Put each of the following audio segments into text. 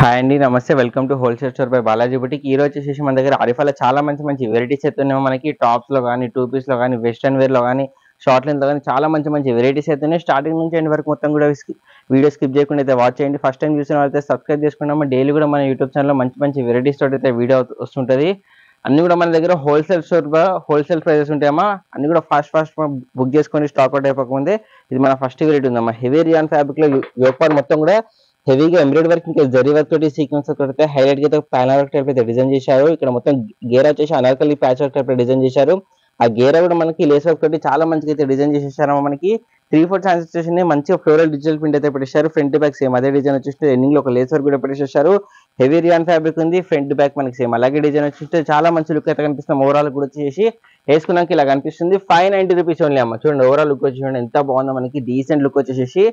Hi అండి, నమస్తే. Welcome to wholesale store by Balaji boutique. ఈ రోజు వచ్చేసి మన దగ్గర ఆరిఫాలో చాలా మంచి వెరైటీస్ అయితే ఉన్నాయి. మనకి టాప్స్ లో కానీ, టూ పీస్ లో కానీ, వెస్టర్న్ వేర్ లో కానీ, షార్ట్ లెంత్ లో కానీ చాలా మంచి వెరైటీస్ అయితే ఉన్నాయి. స్టార్టింగ్ నుంచి ఎండ్ వరకు మొత్తం కూడా వీడియో స్కిప్ చేయకుండా అయితే వాచ్ చేయండి. ఫస్ట్ టైం చూసిన వాళ్ళైతే సబ్స్క్రైబ్ చేసుకున్నాము. డైలీ కూడా మన యూట్యూబ్ ఛానల్లో మంచి వెరైటీస్ తోటి అయితే వీడియో వస్తుంటది. అన్ని కూడా మన దగ్గర హోల్సేల్ స్టోర్ హోల్సేల్ ప్రైజెస్ ఉంటాయమ్మా. అన్ని కూడా ఫాస్ట్ బుక్ చేసుకొని స్టాక్ అవుట్ అయిపోకముందే ఇది మన ఫస్ట్ వెరైటీ ఉందమ్మా. హెవీ రియాన్ ఫ్యాబ్రిక్ లో యోపాన్ మొత్తం కూడా హెవీగా ఎంబ్రాయిడరీ వర్క్, ఇంకా జరీ వర్క్ తోటి, సీక్వెన్స్ తోటి హైలైట్ గా ప్యానల్ వర్క్ టైప్ అయితే డిజైన్ చేశారు. ఇక్కడ మొత్తం గేరా వచ్చేసి Anarkali patch work type design చేశారు. ఆ గేరా కూడా మనకి లేస్ వర్క్ తోటి చాలా మంచిగా అయితే డిజైన్ చేసేసారు. మనకి 3/4 ట్రాన్స్లేషన్ మంచిగా ఫ్లోరల్ డిజిటల్ ప్రింట్ అయితే పెట్టేశారు. ఫ్రంట్ బ్యాక్ సేమ్ అదే డిజైన్ వచ్చేసి ఎండింగ్ లో ఒక లేస్ వర్క్ కూడా పెట్టేసేసారు. హెవీ రియాన్ ఫ్యాబ్రిక్ ఉంది. ఫ్రంట్ బ్యాక్ మనకి సేమ్ అలాగే డిజైన్ వచ్చేసి చాలా మంచి లుక్ అయితే కనిపిస్తుంది. ఓవరాల్ కూడా వచ్చేసి వేసుకున్నాక ఇలా కనిపిస్తుంది. 590 రూపీస్ ఓన్లీ అమ్మ. చూడండి ఓవరాల్ లుక్ వచ్చి చూడండి ఎంత బాగుందో. మనకి డీసెంట్ లుక్ వచ్చేసి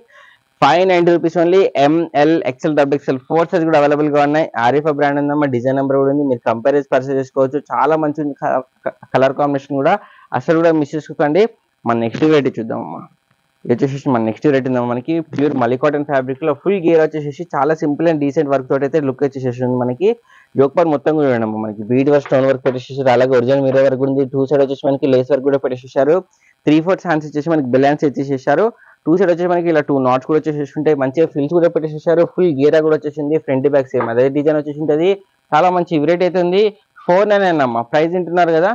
590 rupees only. M L XL XXL 4 size కూడా అవైలబుల్ గా ఉన్నాయి. ఆరిఫా బ్రాండ్ ఉందమ్మా. డిజైన్ నెంబర్ కూడా ఉంది. మీరు కంపేర్ చేసి పర్చేస్ చేసుకోవచ్చు. చాలా మంచి కలర్ కాంబినేషన్ కూడా అసలు కూడా మిస్ చేసుకోకండి. మన నెక్స్ట్ వెరైటీ చూద్దామమ్మా. ఇది వచ్చేసి మన నెక్స్ట్ వెరైటీ ఉందమ్మా. మనకి ప్యూర్ మలీ కాటన్ ఫ్యాబ్రిక్ లో ఫుల్ గేర్ వచ్చేసి చాలా సింపుల్ అండ్ డీసెంట్ వర్క్ తోటి అయితే లుక్ వచ్చేసి ఉంది. మనకి యోక్ పార్ట్ మొత్తం కూడా చూడండి. మనకి బీడ్ వర్క్, స్టోన్ వర్క్ పెట్టేసేసారు. అలాగే ఒరిజినల్ మిర్రర్ వర్క్ ఉంది. 2 సైడ్ వచ్చేసి మనకి లేస్ వర్క్ కూడా పెట్టేసేసారు. 3/4 హ్యాండ్స్ వచ్చేసి మనకి బ్యాలెన్స్ ఇచ్చేసేసారు. 2 సైడ్ వచ్చేసి మనకి ఇలా 2 నాట్స్ కూడా వచ్చేసి ఉంటాయి. మంచిగా ఫిల్స్ కూడా పెట్టేసేసారు. ఫుల్ గేరా కూడా వచ్చేసింది. ఫ్రంట్ బ్యాక్ సేమ్ అదే డిజైన్ వచ్చేసి ఉంటుంది. చాలా మంచి వెరైటీ అయితే ఉంది. 499 అమ్మా. ప్రైస్ వింటున్నారు కదా,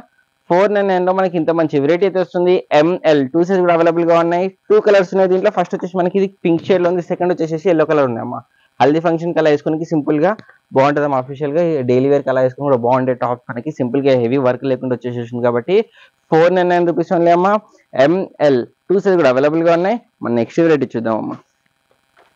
499 లో మనకి ఇంత మంచి వెరైటీ అయితే వస్తుంది. ఎంఎల్ 2 సైజ్ కూడా అవైలబుల్ గా ఉన్నాయి. 2 కలర్స్ ఉన్నాయి దీంట్లో. ఫస్ట్ వచ్చేసి మనకి ఇది పింక్ షేడ్ లో ఉంది. సెకండ్ వచ్చేసి ఎల్లో కలర్ ఉంది అమ్మా. హల్దీ ఫంక్షన్ కలర్ వేసుకుని సింపుల్ గా బాగుంటుంది అమ్మా. అఫీషియల్ గా డైలీ వేర్ కలర్ వేసుకుని కూడా బాగుండే టాప్ మనకి సింపుల్ గా హెవీ వర్క్ లేకుండా వచ్చేసేసింది కాబట్టి 499 రూపీస్ ఓన్లీ అమ్మా. ఎంఎల్ 2 సైజ్ కూడా అవైలబుల్ గా ఉన్నాయి. మన నెక్స్ట్ వెరైటీ చూద్దాం అమ్మా.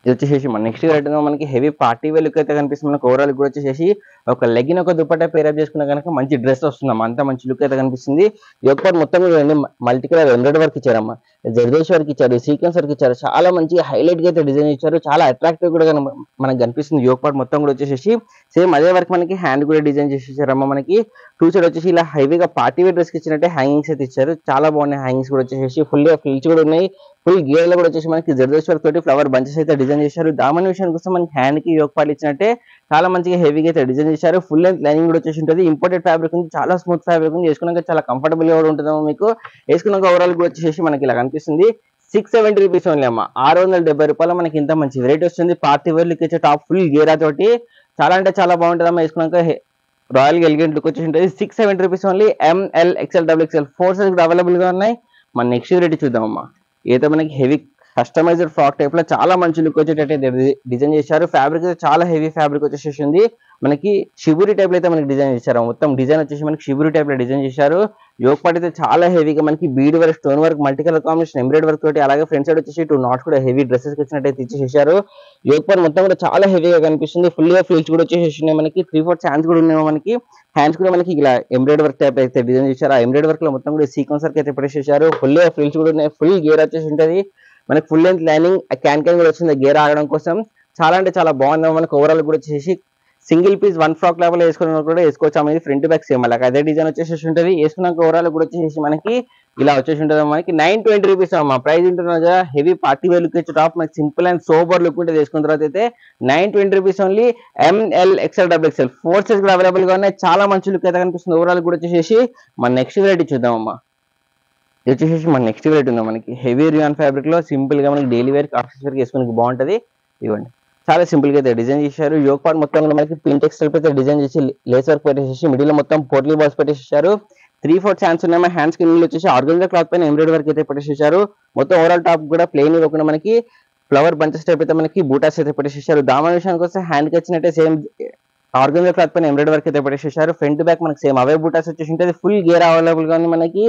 ఇది వచ్చేసి మన నెక్స్ట్ వెరైటీ మనకి హెవీ పార్టీ వేర్ లుక్ అయితే కనిపిస్తుంది. మనకు ఓవరాల్ కూడా వచ్చేసి ఒక లెగిన్, ఒక దుపట్టా పేరప్ చేసుకున్న కనుక మంచి డ్రెస్ వస్తుందమ్మా. అంత మంచి లుక్ అయితే కనిపిస్తుంది. యోక్ మొత్తం కూడా మల్టీ కలర్ ఎంబ్రాయిడరీ వర్క్ ఇచ్చారమ్మా. జర్దేశ్ వర్క్ ఇచ్చారు, సీక్వెన్స్ వర్క్ ఇచ్చారు. చాలా మంచిగా హైలైట్ గా అయితే డిజైన్ ఇచ్చారు. చాలా అట్రాక్టివ్ కూడా మనకు కనిపిస్తుంది. యోక్ పార్ట్ మొత్తం కూడా వచ్చేసి సేమ్ అదే వర్క్ మనకి హ్యాండ్ కూడా డిజైన్ చేసేసారమ్మా. మనకి 2 సైడ్ వచ్చేసి ఇలా హెవీగా పార్టీ వేర్ డ్రెస్ కి ఇచ్చినట్టే హ్యాంగింగ్స్ అయితే ఇచ్చారు. చాలా బాగున్నాయి హ్యాంగింగ్స్ కూడా వచ్చేసి. ఫుల్ గా ఫ్రిల్స్ కూడా ఉన్నాయి. ఫుల్ గేర్ లో కూడా వచ్చేసి మనకి జర్దేశ్ వర్క్ తోటి ఫ్లవర్ బంచెస్ అయితే డిజైన్ చేశారు. దామన్ విషయానికి వస్తే మనకి హ్యాండ్ కి యోక్ పార్ట్ ఇచ్చినట్టే చాలా మంచిగా హెవీగా అయితే డిజైన్ చేశారు. ఫుల్ లెంత్ లైనింగ్ కూడా వచ్చేసి ఉంటుంది. ఇంపోర్టెడ్ ఫ్యాబ్రిక్ ఉంది. చాలా స్మూత్ ఫ్యాబ్రిక్ ఉంది. వేసుకున్నాక చాలా కంఫర్టబుల్ గా కూడా ఉంటుందేమో మీకు. వేసుకున్నాక ఓవరాల్ కూడా వచ్చేసి మనకి ఇలా కనిపిస్తుంది. 670 రూపీస్ ఓన్లీ అమ్మా. 670 రూపాయలు మనకి ఇంత మంచి వెరైటీ వస్తుంది. పార్టీ వేర్ లుక్ ఇచ్చే టాప్ ఫుల్ గేరా తోటి చాలా అంటే చాలా బాగుంటుంది అమ్మా. వేసుకున్నాక రాయల్ గా ఎలిగెంట్ లుక్ వచ్చేసి ఉంటుంది. 670 rupees only. M L XL XXL 4 size కూడా అవైలబుల్ గా ఉన్నాయి. మన నెక్స్ట్ వెరైటీ చూద్దామమ్మా. ఏదో మనకి హెవీ కస్టమైజ్డ్ ఫ్రాక్ టైప్ లో చాలా మంచి లుక్ వచ్చేటట్టు డిజైన్ చేశారు. ఫ్యాబ్రిక్ చాలా హెవీ ఫ్యాబ్రిక్ వచ్చేసి మనకి షిబురి టైప్ లో అయితే మనకి డిజైన్ చేశారు. మొత్తం డిజైన్ వచ్చేసి మనకి షిబురి టైప్ లో డిజైన్ చేశారు. యోక్ పార్ట్ అయితే చాలా హెవీగా మనకి bead work, stone work, multi colour combination embroidery work తోటి, అలాగే ఫ్రంట్ సైడ్ వచ్చేసి 2 నాట్స్ కూడా హెవీ డ్రెస్సెస్ ఇచ్చినట్టు ఇచ్చేసారు. యోక్ పార్ట్ మొత్తం కూడా చాలా హెవీగా కనిపిస్తుంది. ఫుల్ గా ఫ్రిల్స్ కూడా వచ్చేసి మనకి 3/4 హ్యాండ్స్ కూడా ఉన్నాయి. మనకి హ్యాండ్స్ కూడా మనకి ఇలా ఎంబ్రాయిడరీ వర్క్ టైప్ అయితే డిజైన్ చేశారు. ఆ ఎంబ్రాయిడరీ వర్క్ లో మొత్తం కూడా సీక్వెన్స్ వర్క్ అయితే పెట్టేసేసారు. ఫుల్ గా ఫ్రిల్స్ కూడా ఉన్నాయి. ఫుల్ గేర్ వచ్చేసి ఉంటుంది. మనకి ఫుల్ లెంత్ లైనింగ్ క్యాన్ కూడా వచ్చింది గేర్ ఆగడం కోసం. చాలా అంటే చాలా బాగుంది. మనకి ఓవరాల్ కూడా వచ్చేసి సింగిల్ పీస్ 1 ఫ్రాక్ లెవెల్ వేసుకున్న కూడా వేసుకోవచ్చు అనేది. ఫ్రంట్ బ్యాక్ సేమ్ అలాగే అదే డిజైన్ వచ్చేసి ఉంటుంది. వేసుకున్నాక ఓవరాల్ కూడా వచ్చేసి మనకి ఇలా వచ్చేసి ఉంటుంది. మనకి 920 రూపీస్ అమ్మా. ప్రైస్ ఉంటున్నా కదా. హెవీ పార్టీ వేర్ లుక్ వచ్చే టాప్ మనకి సింపుల్ అండ్ సోబర్ లుక్ ఉంటే వేసుకున్న తర్వాత అయితే 920 rupees only. M L XL XXL 4 size కూడా అవైలబుల్ గా ఉన్నాయి. చాలా మంచి లుక్ అయితే కనిపిస్తుంది. ఓవరాల్ కూడా వచ్చేసి మన నెక్స్ట్ వెరైటీ చూద్దామమ్మా. ఇది వచ్చేసి మన నెక్స్ట్ వెరైటీ ఉందా. మనకి హెవీ రియాన్ ఫ్యాబ్రిక్ లో సింపుల్ గా మనకి డైలీ వేర్, ఆఫీస్ వేర్ వేసుకోవడానికి బాగుంటది. ఇవ్వండి చాలా సింపుల్ గా అయితే డిజైన్ చేశారు. యోక్ పార్ట్ మొత్తం కూడా మనకి ప్రింట్ టెక్స్టైల్ అయితే డిజైన్ చేసి లేస్ వర్క్ పెట్టేసి మిడిల్ లో మొత్తం పోర్టల్ బాల్స్ పెట్టేసారు. 3/4 హ్యాండ్స్ ఉన్నాయి. హ్యాండ్స్ కి వచ్చేసి ఆర్గంజా క్లాత్ పైన ఎంబ్రాయిడరీ వర్క్ అయితే పెట్టేసారు. మొత్తం ఓవరాల్ టాప్ కూడా ప్లెయిన్ ఇవ్వకుండా మనకి ఫ్లవర్ బంచెస్ టైప్ అయితే మనకి బూటాస్ అయితే పెట్టేసారు. దామన్ విషయానికి వస్తే హ్యాండ్ కి వచ్చినట్టే సేమ్ ఆర్గంజా క్లాత్ పైన ఎంబ్రాయిడరీ వర్క్ అయితే పెట్టేసారు. ఫ్రంట్ బ్యాక్ మనకి సేమ్ అవే బూటాస్ వచ్చేసి ఉంటుంది. ఫుల్ గేర్ అవైలబుల్ గా ఉంది. మనకి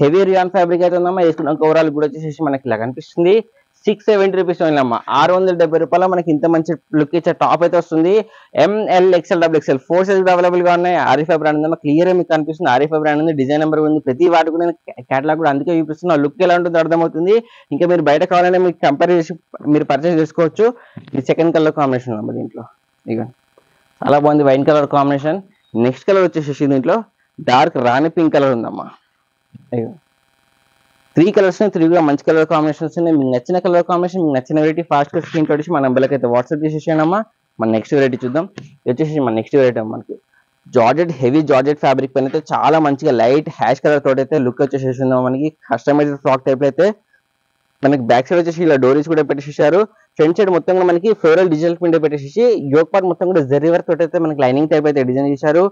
హెవీ రియాన్ ఫ్యాబ్రిక్ అయితే ఉందమ్మా. వేసుకున్నాక ఓవరాల్ కూడా వచ్చేసి మనకి ఇలా కనిపిస్తుంది. 670 రూపీస్ ఓన్లీ అమ్మా. 670 రూపాయలు మనకి ఇంత మంచి లుక్ ఇచ్చే టాప్ అయితే వస్తుంది. M L XL XXL 4 size available గా ఉన్నాయి. ఆరిఫా బ్రాండ్ ఉందమ్మా. క్లియర్ మీకు కనిపిస్తుంది. ఆరిఫా బ్రాండ్ ఉంది. డిజైన్ నెంబర్ ఉంది. ప్రతి వాటి కూడా కేటలాగ్ కూడా అందుకే చూపిస్తున్నా. లుక్ ఎలా ఉంటుందో అర్థమవుతుంది. ఇంకా మీరు బయట కావాలంటే మీకు కంపేర్ చేసి మీరు పర్చేస్ చేసుకోవచ్చు. ఇది సెకండ్ కలర్ కాంబినేషన్ అమ్మా. దీంట్లో ఇక చాలా బాగుంది wine colour combination. Next colour వచ్చేసి దీంట్లో డార్క్ రాణి పింక్ కలర్ ఉందమ్మా. 3 కలర్స్ 3 కూడా మంచి కలర్ కాంబినేషన్స్ ఉన్నాయి. మీకు నచ్చిన కలర్ కాంబినేషన్, మీకు నచ్చిన వెరైటీ ఫాస్ట్ గా స్క్రీన్ షాట్ మన నెంబర్కి అయితే వాట్సాప్ చేసేసానమ్మా. మన నెక్స్ట్ వెరైటీ చూద్దాం. ఇది వచ్చేసి మన నెక్స్ట్ వెరైటీ మనకి జార్జెట్ హెవీ జార్జెట్ ఫ్యాబ్రిక్ పైన అయితే చాలా మంచిగా లైట్ హ్యాష్ కలర్ తోటి అయితే లుక్ వచ్చేసి ఉందాం. మనకి కస్టమైజ్డ్ ఫ్రాక్ టైప్ అయితే మనకి బ్యాక్ సైడ్ వచ్చేసి ఇలా డోరీస్ కూడా పెట్టేసేసారు. ఫ్రంట్ సైడ్ మొత్తం కూడా మనకి ఫ్లోరల్ డిజిటల్ ప్రింట్ పెట్టేసి యోక్ పార్ట్ మొత్తం కూడా జరీ వర్క్ తోటి అయితే మనకి లైనింగ్ టైప్ అయితే డిజైన్ చేశారు.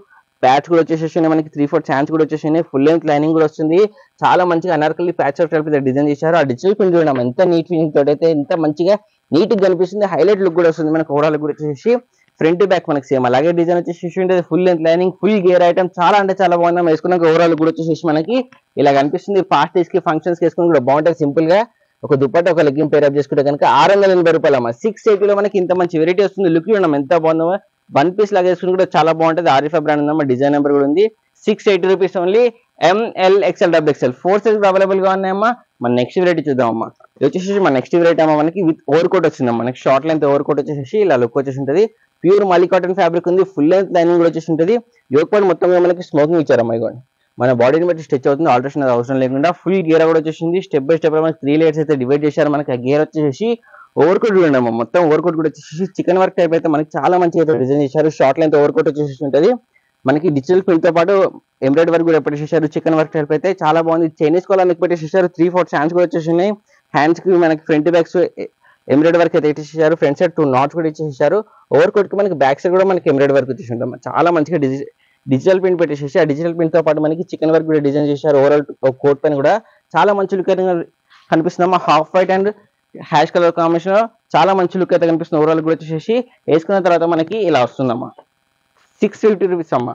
ప్యాచ్ కూడా వచ్చేసి మనకి 3/4 ఛాన్స్ కూడా వచ్చేసి ఫుల్ లెంత్ లైనింగ్ కూడా వస్తుంది. చాలా మంచిగా అనార్కలి ప్యాచ్ ఆఫ్ టైప్ అయితే డిజైన్ చేశారు. ఆ డిజిటల్ ప్రింట్ చూడడం ఎంత నీట్ ఫినిషింగ్ తోటి అయితే ఎంత మంచిగా నీట్ గా కనిపిస్తుంది. హైలైట్ లుక్ కూడా వస్తుంది మనకి ఓవరాల్ కూడా వచ్చేసి. ఫ్రంట్ బ్యాక్ మనకి సేమ్ అలాగే డిజైన్ వచ్చేసి ఉంటుంది. Full length lining full gear item చాలా అంటే చాలా బాగుంది. వేసుకున్నాక ఓవరాల్ కూడా వచ్చేసి మనకి ఇలా కనిపిస్తుంది. పార్టీస్ కి ఫంక్షన్స్ కి వేసుకుని కూడా బాగుంటుంది. సింపుల్ గా ఒక దుపట్టా ఒక లెగ్గింగ్ పేరప్ చేసుకుంటే కనుక 680 రూపాయలు అమ్మ. 680 లో మనకి ఇంత మంచి వెరైటీ వస్తుంది. లుక్ చూడడం ఎంత బాగుందో. వన్ పీస్ లాగా వేసుకుని కూడా చాలా బాగుంటుంది. ఆరిఫా బ్రాండ్ ఉందమ్మా. డిజైన్ నెంబర్ కూడా ఉంది. 680 rupees only. ML XL XXL 4 size available గా ఉన్నాయమ్మా. మన నెక్స్ట్ వెరైటీ చూద్దాం అమ్మా. ఇది వచ్చేసి మన నెక్స్ట్ వెరైటీ అమ్మా మనకి విత్ ఓవర్ కోట్ వచ్చిందమ్మా. మనకి షార్ట్ లెంత్ ఓవర్ కోట్ వచ్చేసి ఇలా లుక్ వచ్చేసి ఉంటుంది. ప్యూర్ మలీ కాటన్ ఫ్యాబ్రిక్ ఉంది. ఫుల్ లెంత్ లైనింగ్ కూడా వచ్చేసి ఉంటుంది. యోక్ పార్ట్ మొత్తం మనకి స్మోకింగ్ ఇచ్చారమ్మా. ఇవ్వండి మన బాడీని బట్టి స్ట్రెచ్ అవుతుంది. ఆల్టరేషన్ అవసరం లేకుండా ఫుల్ గేర్ కూడా వచ్చేసింది. స్టెప్ బై స్టెప్ మనకి 3 లేయర్స్ అయితే డివైడ్ చేశారు. మనకి ఆ గేర్ వచ్చేసి ఓవర్ కోట్ చూడండి అమ్మా. మొత్తం ఓవర్ కోట్ కూడా వచ్చేసి చికెన్ వర్క్ టైప్ అయితే మనకి చాలా మంచిగా అయితే డిజైన్ చేశారు. షార్ట్ లెంత్ ఓవర్ కోట్ వచ్చేసి ఉంటుంది. మనకి డిజిటల్ ప్రింట్ తో పాటు ఎంబ్రాయిడరీ వర్క్ కూడా పెట్టేసేసారు. చికెన్ వర్క్ టైప్ అయితే చాలా బాగుంది. చైనీస్ కాలర్ నెక్ పెట్టేసేసారు. 3/4 ఛాన్స్ కూడా వచ్చేసినాయి. హ్యాండ్స్ కి మనకి ఫ్రంట్ బ్యాక్స్ ఎంబ్రాయిడరీ వర్క్ అయితే ఇచ్చేసారు. ఫ్రంట్ సైడ్ 2 నాట్స్ కూడా ఇచ్చేసారు. ఓవర్ కోట్ కి మనకి బ్యాక్ సైడ్ కూడా మనకి ఎంబ్రాయిడరీ వర్క్ వచ్చేసి ఉంటాం. చాలా మంచిగా డిజిటల్ ప్రింట్ పెట్టేసి ఆ డిజిటల్ ప్రింట్ తో పాటు మనకి చికెన్ వర్క్ కూడా డిజైన్ చేశారు. ఓవరాల్ కోట్ పైన కూడా చాలా మంచి లుక్ అయితే కనిపిస్తుందమ్మా. Half white and ash colour combination చాలా మంచి లుక్ అయితే కనిపిస్తుంది. ఓవరాల్ కూడా వచ్చేసి వేసుకున్న తర్వాత మనకి ఇలా వస్తుందమ్మా. 650 రూపీస్ అమ్మా.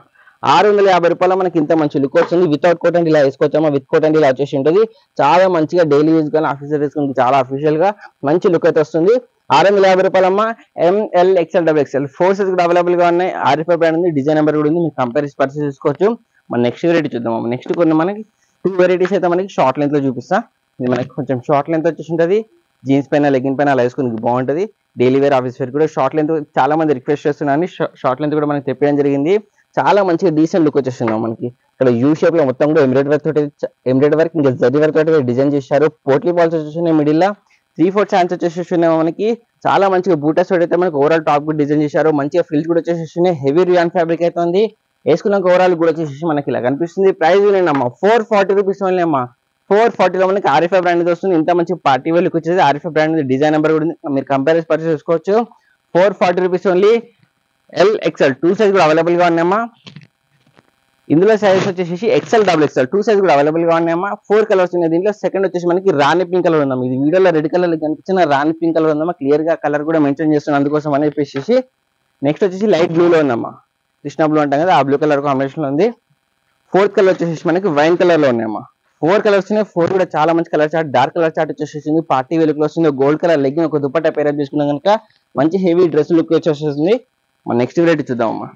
650 రూపాయలు మనకి ఇంత మంచి లుక్ వస్తుంది. వితౌట్ కోట్ అండ్ ఇలా వేసుకోవచ్చమ్మా. విత్ కోట్ అండ్ ఇలా వచ్చేసి ఉంటుంది. చాలా మంచిగా డైలీ యూజ్ కానీ ఆఫీస్ వేసుకుంటే చాలా అఫీషియల్ గా మంచి లుక్ అయితే వస్తుంది. 650 రూపాయలమ్మా. ML XL XXL 4 సైజ్ కూడా అవైలబుల్ గా ఉన్నాయి. ఆరిఫా బ్రాండ్ ఉంది. డిజైన్ నెంబర్ కూడా ఉంది. మీరు కంపేర్ పర్చేస్ చేసుకోవచ్చు. మన నెక్స్ట్ వెరైటీ చూద్దాం. నెక్స్ట్ కొన్ని మనకి 2 వెరైటీస్ అయితే మనకి షార్ట్ లెంత్ లో చూపిస్తా. ఇది మనకి కొంచెం షార్ట్ లెంత్ వచ్చేసి ఉంటుంది. జీన్స్ పైన లెగ్గిన్ పైన అలా వేసుకుని బాగుంటుంది. డైలీ వేర్ ఆఫీస్ వేర్ కూడా షార్ట్ లెంత్ చాలా మంది రిక్వెస్ట్ చేస్తున్నారని షార్ట్ లెంత్ కూడా మనకి తెప్పడం జరిగింది. చాలా మంచిగా డీసెంట్ లుక్ వచ్చేస్తున్నాం. మనకి ఇక్కడ యూ షేప్ లో మొత్తం కూడా ఎంబ్రాయిడరీ వర్క్ తోటి ఎంబ్రాయిడరీ వర్క్ ఇంకా జరీ వర్క్ తోటి డిజైన్ చేశారు. పోట్లీ బాల్స్ వచ్చేసి మిడిల్ లా 3/4 ఛాన్స్ వచ్చేసి మనకి చాలా మంచిగా బూటస్ తోటి అయితే మనకి ఓవరాల్ టాప్ కూడా డిజైన్ చేశారు. మంచిగా ఫ్రిల్స్ కూడా వచ్చేసి హెవీ రియాన్ ఫ్యాబ్రిక్ అయితే ఉంది. వేసుకున్నాక ఓవరాల్ కూడా వచ్చేసి మనకి ఇలా కనిపిస్తుంది. ప్రైస్ అమ్మా 440 రూపీస్ ఓన్లీ అమ్మా. 440 లో మనకి ఆరిఫా బ్రాండ్ వస్తుంది. ఇంత మంచి పార్టీ వేర్ లుక్ వచ్చేసి ఆరిఫా బ్రాండ్ డిజైన్ నెంబర్ కూడా ఉంది. మీరు కంపేర్ పర్చేస్ చేసుకోవచ్చు. 440 రూపీస్ ఓన్లీ. LXL 2 సైజ్ కూడా అవైలబుల్ గా ఉన్నాయమ్మా. ఇందులో సైజ్ వచ్చేసి XL XXL 2 సైజ్ కూడా అవైలబుల్ గా ఉన్నాయమ్మా. 4 కలర్స్ ఉన్నాయి. దీంట్లో సెకండ్ వచ్చేసి మనకి రాణి పింక్ కలర్ ఉందమ్మా. ఇది వీడియోలో రెడ్ కలర్ కనిపించిన రాణి పింక్ కలర్ ఉందమ్మా. క్లియర్ గా కలర్ కూడా మెన్షన్ చేస్తున్నాను అందుకోసం అని చెప్పేసి. నెక్స్ట్ వచ్చేసి లైట్ బ్లూ లో ఉందమ్మా. కృష్ణ బ్లూ అంటాం కదా, ఆ బ్లూ కలర్ కాంబినేషన్ లో ఉంది. 4th కలర్ వచ్చేసి మనకి వైన్ కలర్ లో ఉన్నాయమ్మా. 4 కలర్స్ ఉన్నాయి. 4 కూడా చాలా మంచి colour chart. Dark colour chart వచ్చేసింది. పార్టీ వేర్ లుక్ వస్తుంది. గోల్డ్ కలర్ లెగ్గిన్ ఒక దుపట్టా పేరప్ చేసుకున్నాం కనుక మంచి హెవీ డ్రెస్ లుక్ వచ్చేస్తుంది. మన నెక్స్ట్ వెరైటీ చూద్దామమ్మా.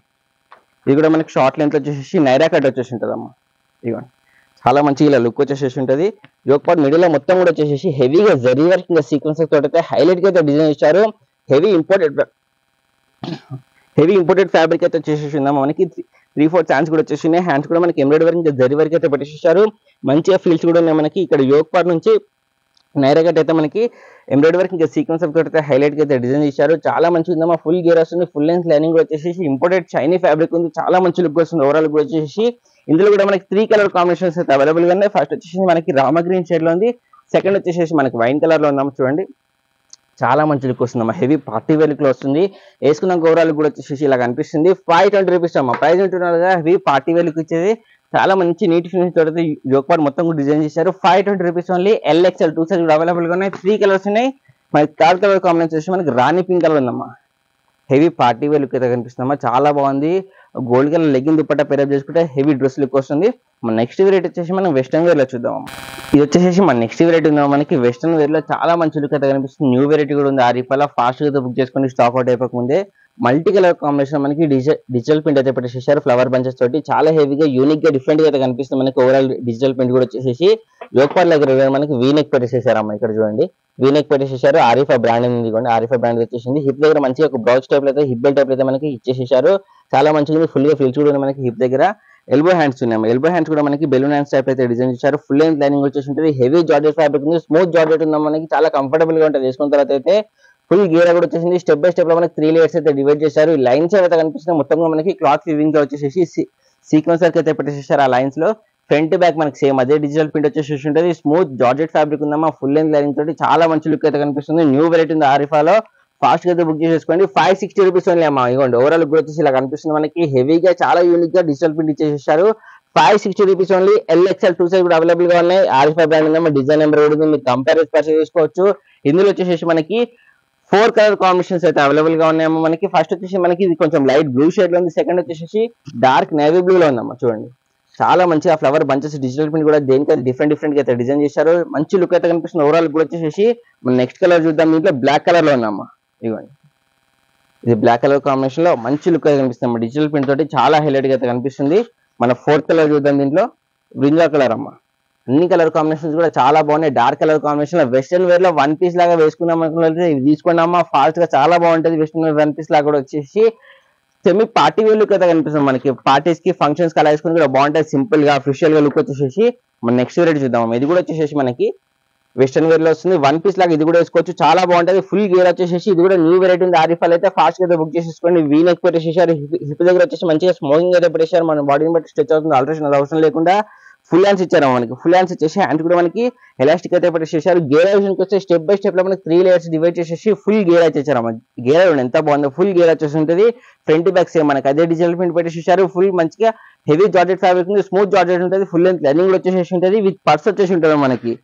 ఇది కూడా మనకి షార్ట్ లెంత్ వచ్చేసి నైరా కట్ వచ్చేసి ఉంటుందమ్మా. ఇదిగోండి చాలా మంచి ఇలా లుక్ వచ్చేసి ఉంటుంది. యోక్ పార్ట్ మిడిల్ లో మొత్తం కూడా వచ్చేసి హెవీగా జరీ వర్క్ ఇంకా సీక్వెన్స్ తోటి అయితే హైలైట్ గా అయితే డిజైన్ ఇచ్చారు. హెవీ ఇంపోర్టెడ్ ఫ్యాబ్రిక్ అయితే వచ్చేసి ఉందమ్మా. మనకి 3/4 ఛాన్స్ కూడా వచ్చేసినాయి. హ్యాండ్స్ కూడా మనకి ఎంబ్రాయిడరీ వర్క్ ఇంకా జరీ వర్క్ అయితే పెట్టేసేసారు. మంచిగా ఫీల్స్ కూడా ఉన్నాయి మనకి. ఇక్కడ యోక్ పార్ట్ నుంచి నైరా కట్ అయితే మనకి ఎంబ్రాయిడరీ వర్క్ ఇంకా సీక్వెన్స్ అయితే హైలైట్ గా అయితే డిజైన్ చేశారు. చాలా మంచిగా ఉందమ్మా. ఫుల్ గేర్ వస్తుంది. ఫుల్ లెంత్ లైనింగ్ కూడా వచ్చేసి ఇంపోర్టెడ్ షైనీ ఫ్యాబ్రిక్ ఉంది. చాలా మంచి లుక్ వస్తుంది. ఓవరాల్ కూడా వచ్చేసి ఇందులో కూడా మనకి 3 కలర్ కాంబినేషన్స్ అయితే అవైలబుల్ గా ఉన్నాయి. ఫస్ట్ వచ్చేసి మనకి రామ గ్రీన్ షేడ్ లో ఉంది. సెకండ్ వచ్చేసి మనకి వైన్ కలర్ లో ఉందమ్మా. చూడండి చాలా మంచి లుక్ వస్తుందమ్మా. హెవీ పార్టీ వేర్ లుక్ లో వస్తుంది. వేసుకున్నాక ఓవరాల్ కూడా వచ్చేసి ఇలా కనిపిస్తుంది. 520 రూపీస్ అమ్మా. ప్రైస్ ఉంటున్నారు కదా, హెవీ పార్టీ వేర్ లుక్ ఇచ్చేది. చాలా మంచి నీట్ ఫినిష్ తోటి యోక్ పార్ట్ మొత్తం కూడా డిజైన్ చేశారు. 520 రూపీస్ ఓన్లీ. LXL 2 సైజ్ కూడా అవైలబుల్ గా ఉన్నాయి. 3 కలర్స్ ఉన్నాయి. మనకి 3rd కలర్ కాంబినేషన్ వచ్చి మనకి రాణి పింక్ కలర్ ఉందమ్మా. హెవీ పార్టీ వేర్ లుక్ అయితే కనిపిస్తుందమ్మా. చాలా బాగుంది. Gold colour legging dupatta pair up చేసుకుంటే హెవీ డ్రెస్ లుక్ వస్తుంది. మన నెక్స్ట్ వెరైటీ వచ్చేసి మనం వెస్టర్న్ వేర్ లో చూద్దాం. ఇది వచ్చేసి మన నెక్స్ట్ వెరైటీ ఉందా మనకి వెస్టర్న్ వేర్ లో చాలా మంచి లుక్ అయితే కనిపిస్తుంది. న్యూ వెరైటీ కూడా ఉంది. ఆరిఫాలో ఫాస్ట్ గా బుక్ చేసుకుని స్టాక్ అవుట్ అయిపోకముందే మల్టీ కలర్ కాంబినేషన్ మనకి డిజిటల్ ప్రింట్ అయితే పెట్టేసేసారు. ఫ్లవర్ బంచెస్ తోటి చాలా హెవీగా యూనిక్ గా డిఫరెంట్ గా అయితే కనిపిస్తుంది. మనకి ఓవరాల్ డిజిటల్ ప్రింట్ కూడా వచ్చేసి యోక్ పార్ట్ దగ్గర మనకి వీనెక్ పెట్టేసేసారు అమ్మ. ఇక్కడ చూడండి వీనెక్ పెట్టేసేసారు. ఆరిఫా బ్రాండ్ ఉంది. ఆరిఫా బ్రాండ్ వచ్చేసింది. హిప్ దగ్గర మంచిగా ఒక బ్రౌచ్ టైప్ అయితే హిప్ బెల్ట్ టైప్ అయితే మనకి ఇచ్చేసేసారు. చాలా మంచిగా ఫుల్ గా ఫిల్స్ కూడా మనకి హిప్ దగ్గర. ఎల్బో హ్యాండ్స్ ఉన్నాయి. ఎల్బో హ్యాండ్స్ కూడా మనకి బెలూన్ హ్యాండ్స్ టైప్ అయితే డిజైన్ చేశారు. ఫుల్ లెంత్ లైనింగ్ వచ్చేసి ఉంటుంది. హెవీ జార్జెట్ ఫ్యాబ్రిక్ ఉంది. స్మూత్ జార్జెట్ ఉందా మనకి చాలా కంఫర్టబుల్ గా ఉంటుంది. వేసుకున్న తర్వాత అయితే ఫుల్ గేర్ కూడా వచ్చేసింది. స్టెప్ బై స్టెప్ లో మనకి 3 లేయర్స్ అయితే డివైడ్ చేశారు. ఈ లైన్స్ ఏవైతే కనిపిస్తున్నాయి మొత్తంగా మనకి క్లాత్ వీవింగ్ లో వచ్చేసి సీక్వెన్స్ వర్క్ అయితే పెట్టేసేసారు. ఆ లైన్స్ లో ఫ్రంట్ బ్యాక్ మనకి సేమ్ అదే డిజిటల్ ప్రింట్ వచ్చేసి ఉంటుంది. స్మూత్ జార్జెట్ ఫ్యాబ్రిక్ ఉందమ్మా. ఫుల్ లెంత్ లైనింగ్ తోటి చాలా మంచి లుక్ అయితే కనిపిస్తుంది. న్యూ వెరైటీ ఉంది ఆరిఫాలో. ఫాస్ట్ గా అయితే బుక్ చేసేసుకోండి. 560 రూపీస్ ఓన్లీ అమ్మా. ఇవ్వండి ఓవరాల్ లుక్ వచ్చేసి ఇలా కనిపిస్తుంది మనకి. హెవీగా చాలా యూనిక్ గా డిజిటల్ ప్రింట్ ఇచ్చేసేసారు. 560 రూపీస్ ఓన్లీ. LXL 2 సైజ్ కూడా అవైలబుల్ గా ఉన్నాయి. ఆరిఫా బ్రాండ్ ఉందమ్మా. డిజైన్ నెంబర్ కూడా ఉంది. మీరు కంపేర్ పర్చేస్ చేసుకోవచ్చు. ఇందులో వచ్చేసి మనకి 4 కలర్ కాంబినేషన్స్ అయితే అవైలబుల్ గా ఉన్నాయమ్మా. మనకి ఫస్ట్ వచ్చేసి మనకి ఇది కొంచెం లైట్ బ్లూ షేడ్ లో ఉంది. సెకండ్ వచ్చేసి డార్క్ నేవీ బ్లూ లో ఉందమ్మా. చూడండి చాలా మంచిగా ఫ్లవర్ బంచెస్ డిజిటల్ ప్రింట్ కూడా దేనికైతే డిఫరెంట్ గా అయితే డిజైన్ చేశారు. మంచి లుక్ అయితే కనిపిస్తుంది. ఓవరాల్ కూడా వచ్చేసి మన నెక్స్ట్ కలర్ చూద్దాం. దీంట్లో బ్లాక్ కలర్ లో ఉందమ్మా. ఇవ్వండి ఇది బ్లాక్ కలర్ కాంబినేషన్ లో మంచి లుక్ అయితే కనిపిస్తుంది. డిజిటల్ ప్రింట్ తోటి చాలా హైలైట్ గా అయితే కనిపిస్తుంది. మన 4th కలర్ చూద్దాం. దీంట్లో బ్రింజా కలర్ అమ్మా. అన్ని కలర్ కాంబినేషన్స్ కూడా చాలా బాగున్నాయి. డార్క్ కలర్ కాంబినేషన్ లో వెస్టర్న్ వేర్ లో 1 పీస్ లాగా వేసుకున్నాం అనుకున్నట్లయితే ఇది తీసుకున్నామా. ఫాస్ట్ గా చాలా బాగుంటది. వెస్టర్న్ వేర్ 1 పీస్ లాగా కూడా వచ్చేసి సెమీ పార్టీ వేర్ లుక్ అయితే కనిపిస్తుంది మనకి. పార్టీస్ కి ఫంక్షన్స్ కి అలా వేసుకుని కూడా బాగుంటుంది. సింపుల్ గా అఫీషియల్ గా లుక్ వచ్చేసి మన నెక్స్ట్ వెరైటీ చూద్దాం. ఇది కూడా వచ్చేసి మనకి వెస్టర్న్ వేర్ లో వస్తుంది. 1 పీస్ లాగా ఇది కూడా వేసుకోవచ్చు. చాలా బాగుంటది. ఫుల్ గేర్ వచ్చేసి ఇది కూడా న్యూ వెరైటీ ఉంది. ఆరిఫాల్ అయితే ఫాస్ట్ గా బుక్ చేసేసుకోండి. V neck పెట్టేసేసారు. హిప్ దగ్గర వచ్చేసి మంచిగా స్మోకింగ్ అయితే పెట్టేశారు. మన బాడీని బట్టి స్ట్రెచ్ అవుతుంది. ఆల్టరేషన్ అవసరం లేకుండా ఫుల్ హ్యాండ్స్ ఇచ్చారు మనకి. ఫుల్ హ్యాండ్స్ ఇచ్చేసి హ్యాండ్ కూడా మనకి ఎలాస్టిక్ అయితే పెట్టేసేసారు. గేర్ విషయానికి వస్తే స్టెప్ బై స్టెప్ లో మనకి 3 లేయర్స్ డివైడ్ చేసేసి ఫుల్ గేర్ అయితే ఇచ్చారు. గేర్ ఎంత బాగుందో. ఫుల్ గేర్ వచ్చేసి ఉంటుంది. ఫ్రంట్ బ్యాక్ సేమ్ మనకి అదే డిజిటల్ ప్రింట్ పెట్టేసేసారు. ఫుల్ మంచిగా హెవీ జార్జెట్ ఫ్యాబ్రిక్ ఉంది. స్మూత్ జార్జెట్ ఉంటుంది. ఫుల్ లెంత్ లైనింగ్ కూడా వచ్చేసి ఉంటుంది. విత్ పర్స్ వచ్చేసి ఉంటుంది మనకి.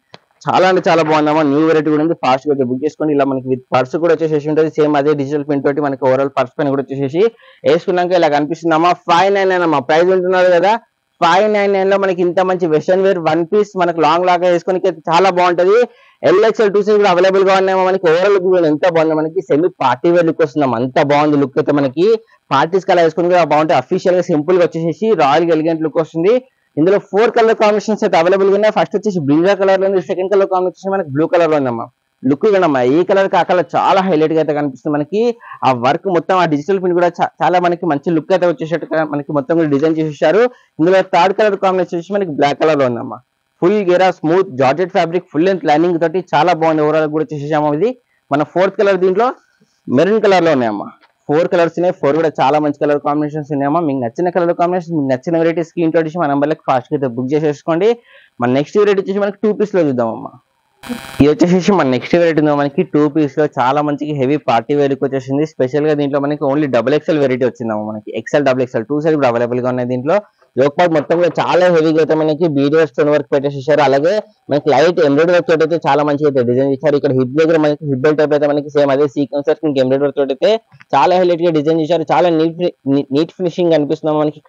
చాలా అంటే చాలా బాగుందమ్మా. న్యూ వెరైటీ కూడా ఉంది. ఫాస్ట్ గా బుక్ చేసుకోండి. ఇలా మనకి విత్ పర్స్ కూడా వచ్చేసి ఉంటుంది. సేమ్ అదే డిజిటల్ ప్రింట్ తోటి మనకి ఓవరాల్ పర్స్ పైన కూడా వచ్చేసి వేసుకున్నాక ఇలా కనిపిస్తుందమ్మా. 599 అమ్మా ప్రైస్ ఉంటున్నారు కదా. 599 లో మనకి ఇంత మంచి వెస్టర్న్ వేర్ 1 పీస్ మనకి లాంగ్ లాగా వేసుకొని చాలా బాగుంటది. LXL 2 సైజ్ కూడా అవైలబుల్ గా ఉన్నాయమ్మా. మనకి ఓవరాల్ లుక్ కూడా ఎంత బాగుంది. మనకి సెమీ పార్టీ వేర్ లుక్ వస్తుందమ్మా. అంత బాగుంది లుక్ అయితే మనకి. పార్టీస్ కి అలా వేసుకుని కూడా బాగుంటాయి. అఫీషియల్ గా సింపుల్ గా వచ్చేసి రాయల్ ఎలిగెంట్ లుక్ వస్తుంది. ఇందులో 4 కలర్ కాంబినేషన్స్ అయితే అవైలబుల్ గా ఉన్నాయి. ఫస్ట్ వచ్చేసి బ్రింజా కలర్ లో ఉంది. సెకండ్ కలర్ కాంబినేషన్ మనకి బ్లూ కలర్ లో ఉందమ్మా. లుక్ కూడా ఈ కలర్ కి ఆ కలర్ చాలా హైలైట్ గా అయితే కనిపిస్తుంది మనకి. ఆ వర్క్ మొత్తం ఆ డిజిటల్ ప్రింట్ కూడా చాలా మనకి మంచి లుక్ అయితే వచ్చేటట్టు మనకి మొత్తం కూడా డిజైన్ చేసేసారు. ఇందులో 3rd కలర్ కాంబినేషన్ వచ్చి మనకి బ్లాక్ కలర్ లో ఉందమ్మా. ఫుల్ గేరా smooth georgette fabric full length lining తోటి చాలా బాగుంది. ఓవరాల్ కూడా చేసేసాము. ఇది మన 4th కలర్. దీంట్లో మెరూన్ కలర్ లో ఉన్నాయమ్మా. 4 కలర్స్ ఉన్నాయి. 4 కూడా చాలా మంచి కలర్ కాంబినేషన్స్ ఉన్నాయమ్మా. మీకు నచ్చిన కలర్ కాంబినేషన్ మీకు నచ్చిన వెరైటీ స్క్రీన్ తోటి మన నెంబర్లకు ఫాస్ట్ గా బుక్ చేసేసుకోండి. మన నెక్స్ట్ వెరైటీ వచ్చేసి మనకి 2 పీస్ లో చూద్దామమ్మా. ఇది వచ్చేసి మన నెక్స్ట్ వెరైటీ ఉందో మనకి 2 పీస్ లో చాలా మంచి హెవీ పార్టీ వేర్ వచ్చేసింది. స్పెషల్ గా దీంట్లో మనకి ఓన్లీ XXL వెరైటీ వచ్చిందమ్మా. మనకి XL XXL 2 సైజ్ కూడా అవైలబుల్ గా ఉన్నాయి. దీంట్లో యోక్ పార్ట్ మొత్తం కూడా చాలా హెవీగా అయితే మనకి బీడియర్ స్టోన్ వర్క్ పెట్టేసేసారు. అలాగే మనకి లైట్ ఎంబ్రాయిడరీ వర్క్ తోటి అయితే చాలా మంచిగా అయితే డిజైన్ చేశారు. ఇక్కడ హిప్ దగ్గర మనకి హిప్ బెల్ట్ టైప్ అయితే మనకి సేమ్ అదే సీక్వెన్స్ వర్క్ ఇంకా ఎంబ్రాయిడరీ వర్క్ తోటి అయితే చాలా హైలైట్ గా డిజైన్ చేశారు. చాలా నీట్ ఫినిషింగ్ అనిపిస్తుంది మనకి.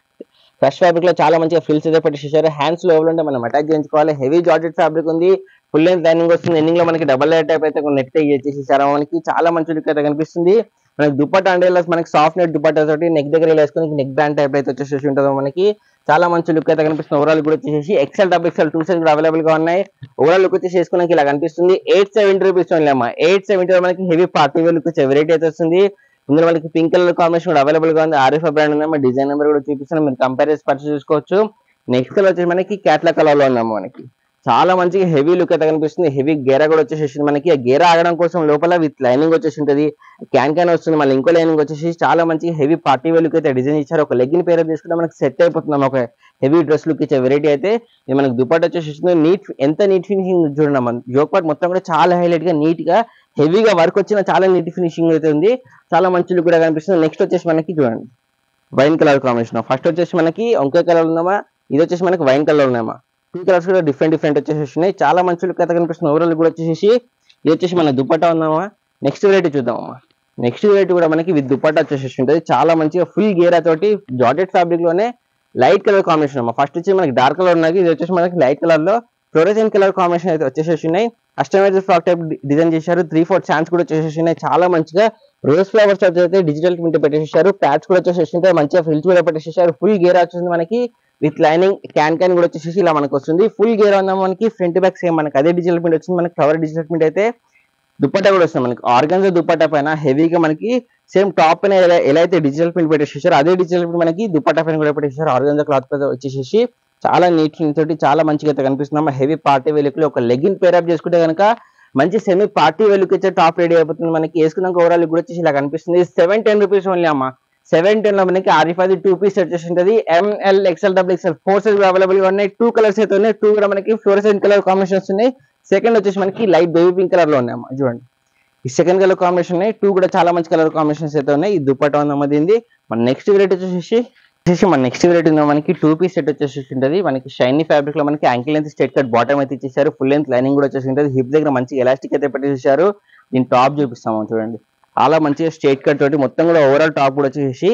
ఫ్రెష్ ఫ్యాబ్రిక్ లో చాలా మంచిగా ఫ్రిల్స్ అయితే పెట్టేసేసారు. హ్యాండ్స్ లో ఉంటే మనం అటాచ్ చేయించుకోవాలి. హెవీ జార్జెట్ ఫ్యాబ్రిక్ ఉంది. ఫుల్ లెంత్ లైనింగ్ వస్తుంది. ఎండింగ్ లో మనకి డబల్ లేయర్ టైప్ అయితే నెట్ చేసేసారు. మనకి చాలా మంచి లుక్ అయితే కనిపిస్తుంది. మనకి దుపట్టా అంటే మనకి సాఫ్ట్ నెట్ దుపట్టా తోటి నెక్ దగ్గర వేసుకొని నెక్ బ్యాండ్ టైప్ అయితే వచ్చేసి ఉంటుందో మనకి. చాలా మంచి లుక్ అయితే కనిపిస్తుంది. ఓవరాల్ కూడా వచ్చేసి XL XXL 2 సైజ్ కూడా అవైలబుల్ గా ఉన్నాయి. ఓవరాల్ లుక్ వచ్చేసి వేసుకోవడానికి ఇలా కనిపిస్తుంది. 870 రూపీస్ ఓన్లీ అమ్మా. 870 మనకి హెవీ పార్టీ వేర్ లుక్ వచ్చే వెరైటీ అయితే వస్తుంది. ఇందులో మనకి పింక్ కలర్ కాంబినేషన్ కూడా అవైలబుల్ గా ఉంది. ఆరిఫా బ్రాండ్ ఉందమ్మా. డిజైన్ నెంబర్ కూడా చూపిస్తాను. మీరు కంపేర్ చేసి పర్చేస్ చేసుకోవచ్చు. నెక్స్ట్ కలర్ వచ్చేసి మనకి క్యాట్లాగ్ కలర్ లో ఉందమ్మా. మనకి చాలా మంచిగా హెవీ లుక్ అయితే కనిపిస్తుంది. హెవీ గేరా కూడా వచ్చేసి మనకి. ఆ గేరా ఆగడం కోసం లోపల విత్ లైనింగ్ వచ్చేసి ఉంటుంది. క్యాన్ వస్తుంది. మళ్ళీ ఇంకో లైనింగ్ వచ్చేసి చాలా మంచిగా హెవీ పార్టీ వేర్ లుక్ అయితే డిజైన్ ఇచ్చారు. ఒక లెగ్గిన్ పేరప్ చేసుకుంటే మనకి సెట్ అయిపోతుంది. ఒక హెవీ డ్రెస్ లుక్ ఇచ్చే వెరైటీ అయితే ఇది మనకి దుపట్టా వచ్చేసి నీట్ ఎంత నీట్ ఫినిషింగ్ చూడండి. మన యోక్ పార్ట్ మొత్తం కూడా చాలా హైలైట్ గా నీట్ గా హెవీగా వర్క్ వచ్చిన చాలా నీట్ ఫినిషింగ్ అయితే ఉంది. చాలా మంచి లుక్ కూడా కనిపిస్తుంది. నెక్స్ట్ వచ్చేసి మనకి చూడండి వైన్ కలర్ కాంబినేషన్. ఫస్ట్ వచ్చేసి మనకి వంకాయ కలర్ ఉందమ్మా. ఇది వచ్చేసి మనకి వైన్ కలర్ ఉన్నాయమ్మా. 2 కలర్స్ కూడా డిఫరెంట్ వచ్చేసి ఉన్నాయి. చాలా మంచి లుక్ అయితే కనిపిస్తుంది. ఓవరాల్ కూడా వచ్చేసి ఇది వచ్చేసి మన దుపట్టా ఉందమ్మా. నెక్స్ట్ వెరైటీ చూద్దామమ్మా. నెక్స్ట్ వెరైటీ కూడా మనకి విత్ దుపట్టా వచ్చేసి ఉంటుంది. చాలా మంచిగా ఫుల్ గేరా తోటి జార్జెట్ ఫ్యాబ్రిక్ లోనే లైట్ కలర్ కాంబినేషన్ అమ్మా. ఫస్ట్ వచ్చి మనకి డార్క్ కలర్ ఉన్నాయి. ఇది వచ్చేసి మనకి లైట్ కలర్ లో ఫ్లోరెసెంట్ కలర్ కాంబినేషన్ అయితే వచ్చేసి ఉన్నాయి. కస్టమైజ్డ్ ఫ్రాక్ టైప్ డిజైన్ చేశారు. 3/4 ఛాన్స్ కూడా వచ్చేసి ఉన్నాయి. చాలా మంచిగా రోజ్ ఫ్లవర్స్ అయితే డిజిటల్ ప్రింట్ పెట్టేసారు. ప్యాడ్స్ కూడా వచ్చేసి ఉంటాయి. మంచిగా ఫ్రిల్స్ కూడా పెట్టేసారు. ఫుల్ గేర్ వచ్చేసింది మనకి విత్ లైనింగ్ క్యాన్ కూడా వచ్చేసి ఇలా మనకు వస్తుంది. ఫుల్ గేర్ ఉందా మనకి. ఫ్రంట్ బ్యాక్ సేమ్ మనకి అదే డిజిటల్ ప్రింట్ వచ్చింది. మనకి ఫ్లవర్ డిజిటల్ ప్రింట్ అయితే దుపట్టా కూడా వస్తుంది. మనకి ఆర్గన్జా దుపట్టా పైన హెవీగా మనకి సేమ్ టాప్ పైన ఎలా అయితే డిజిటల్ ప్రింట్ పెట్టేసారు అదే డిజిటల్ ప్రింట్ మనకి దుపట్టా పైన కూడా పెట్టేసారు. ఆర్గన్జా క్లాత్ పైన వచ్చేసి చాలా నీట్ తోటి చాలా మంచిగా అయితే కనిపిస్తున్నాం. హెవీ పార్టీ వేర్ లుక్ లో ఒక లెగ్గిన్ పేరప్ చేసుకుంటే కనుక మంచి సెమీ పార్టీ వెలుగు ఇచ్చే టాప్ రెడీ అయిపోతుంది. మనకి వేసుకున్నాక ఓవరాల్ కూడా వచ్చేసి ఇలా కనిపిస్తుంది. 710 రూపీస్ ఓన్లీ అమ్మ. 710 లో మనకి ఆరిఫాది 2 పీస్ సెట్ చేసి ఉంటుంది. ML XL XXL 4 size available గా ఉన్నాయి. 2 కలర్స్ అయితే ఉన్నాయి. 2 కూడా మనకి ఫ్లోరెసెంట్ కలర్ కాంబినేషన్స్ ఉన్నాయి. సెకండ్ వచ్చేసి మనకి లైట్ బేబీ పింక్ కలర్ లో ఉన్నాయి అమ్మ. చూడండి ఈ సెకండ్ కలర్ కాంబినేషన్ ఉన్నాయి. 2 కూడా చాలా మంచి కలర్ కాంబినేషన్స్ అయితే ఉన్నాయి. ఈ దుపట్టా ఉందమ్మ దీనిది. మన నెక్స్ట్ వెరైటీ వచ్చేసి మనకి 2 పీస్ సెట్ వచ్చేసి ఉంటుంది. మనకి షైనీ ఫ్యాబ్రిక్ లో మనకి ankle length straight cut bottom అయితే ఇచ్చేసారు. ఫుల్ లెంత్ లైనింగ్ కూడా వచ్చేసి ఉంటుంది. హిప్ దగ్గర మంచి ఎలాస్టిక్ అయితే పెట్టేసారు. దీని టాప్ చూపిస్తాము చూడండి. చాలా మంచిగా స్ట్రైట్ కట్ తోటి మొత్తం కూడా ఓవరాల్ టాప్ కూడా వచ్చేసి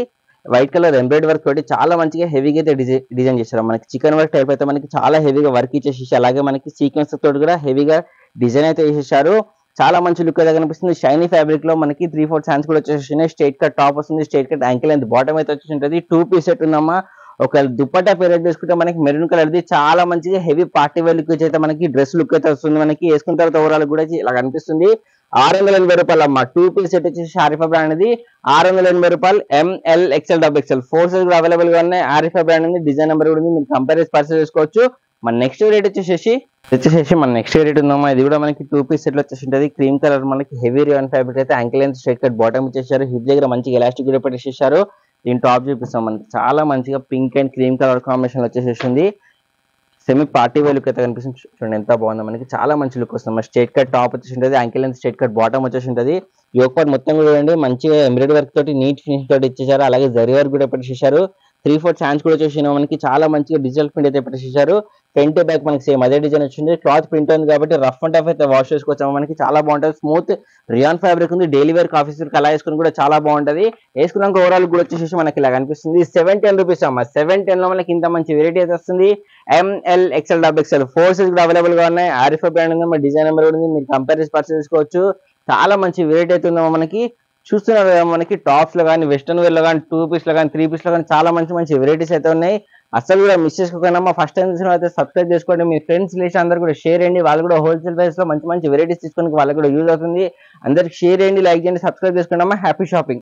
వైట్ కలర్ ఎంబ్రాయిడరీ వర్క్ తోటి చాలా మంచిగా హెవీగా అయితే డిజైన్ చేశారు. మనకి చికెన్ వర్క్ టైప్ అయితే మనకి చాలా హెవీగా వర్క్ ఇచ్చేసి, అలాగే మనకి సీక్వెన్స్ తోటి కూడా హెవీగా డిజైన్ అయితే చేసేసారు. చాలా మంచి లుక్ అయితే కనిపిస్తుంది. షైనీ ఫ్యాబ్రిక్ లో మనకి 3/4 హ్యాండ్స్ కూడా వచ్చేసి స్ట్రైట్ కట్ టాప్ వస్తుంది. Straight cut ankle length bottom అయితే వచ్చేసి ఉంటుంది. 2 పీస్ సెట్ ఉందమ్మా. ఒక దుపట్టా పేరెట్ చేసుకుంటే మనకి మెరూన్ కలర్ ది చాలా మంచిగా హెవీ పార్టీ వేర్ లుక్ అయితే మనకి డ్రెస్ లుక్ అయితే వస్తుంది. మనకి వేసుకున్న తర్వాత ఓవరాల్ కూడా ఇలా కనిపిస్తుంది. 680 రూపాయలు అమ్మ. 2 పీస్ సెట్ వచ్చేసి ఆరిఫా బ్రాండ్ ఇది 680 రూపాయలు. ML XL XXL 4 సైజ్ కూడా అవైలబుల్ గా ఉన్నాయి. ఆరిఫా బ్రాండ్ ఉంది. డిజైన్ నెంబర్ కూడా ఉంది. మీరు కంపేర్ చేసి పర్చేస్ చేసుకోవచ్చు. మన నెక్స్ట్ రేట్ వచ్చేసి మన నెక్స్ట్ రేట్ ఉందమ్మా. ఇది కూడా మనకి 2 పీస్ సెట్ వచ్చేసి ఉంటుంది. క్రీమ్ కలర్ మనకి హెవీ రియాన్ ఫ్యాబ్రిక్ అయితే ankle length straight cut bottom ఇచ్చేసారు. హిప్ దగ్గర మంచి ఎలాస్టిక్ కూడా పెట్టేసేసారు. దీని టాప్ చూపిస్తాం. మనకి చాలా మంచిగా pink and cream colour combination వచ్చేసేసింది. సెమీ పార్టీ వేర్ లుక్ అయితే కనిపిస్తుంది. చూడండి ఎంత బాగుందో. మనకి చాలా మంచి లుక్ వస్తుంది. స్ట్రైట్ కట్ టాప్ వచ్చేసి ఉంటుంది. Ankle length straight cut bottom వచ్చేసి ఉంటుంది. యోక్ పార్ట్ మొత్తం కూడా చూడండి మంచిగా ఎంబ్రాయిడరీ వర్క్ తోటి నీట్ ఫినిష్ తోటి ఇచ్చేసారు. అలాగే జరీ వర్క్ కూడా పెట్టేసేసారు. 3/4 హ్యాండ్స్ కూడా వచ్చేసి మనకి చాలా మంచిగా డిజిటల్ ప్రింట్ అయితే పెట్టేసేసారు. ఫ్రంట్ బ్యాక్ మనకి సేమ్ అదే డిజైన్ వచ్చింది. క్లాత్ ప్రింట్ ఉంది కాబట్టి రఫ్ అండ్ టఫ్ అయితే వాష్ చేసుకోవచ్చు. మనకి చాలా బాగుంటుంది. స్మూత్ రియాన్ ఫ్యాబ్రిక్ ఉంది. డైలీ వేర్ ఆఫీస్ వేర్ అలా వేసుకుని కూడా చాలా బాగుంటది. వేసుకున్నాక ఓవరాల్ కూడా వచ్చేసి మనకి ఇలా కనిపిస్తుంది. 710 రూపీస్ అమ్మ. 710 లో మనకి ఇంత మంచి వెరైటీ అయితే వస్తుంది. ML XL XXL 4 సైజ్ కూడా అవైలబుల్ గా ఉన్నాయి. ఆరిఫా బ్రాండ్ ఉంది. మన డిజైన్ నెంబర్ ఉంది. మీరు కంపేర్ చేసి పర్చేస్ చేసుకోవచ్చు. చాలా మంచి వెరైటీ అయితే ఉందమ్మా. మనకి చూస్తున్నారు మనకి టాప్స్ లో కానీ, వెస్టర్న్ వేర్ లో కానీ, 2 పీస్ లో కానీ, 3 పీస్ లో కానీ చాలా మంచి వెరైటీస్ అయితే ఉన్నాయి. అసలు కూడా మిస్ చేసుకోకుండా ఫస్ట్ టైం చూసిన అయితే సబ్స్క్రైబ్ చేసుకోండి. మీ ఫ్రెండ్స్ రిలేషన్ అందరూ కూడా షేర్ చేయండి. వాళ్ళు కూడా హోల్సేల్ ప్రైస్ లో మంచి వెరైటీస్ తీసుకొని వాళ్ళకి కూడా యూజ్ అవుతుంది. అందరికి షేర్ చేయండి, లైక్ చేయండి, సబ్స్క్రైబ్ చేసుకోండి అమ్మా. Happy shopping.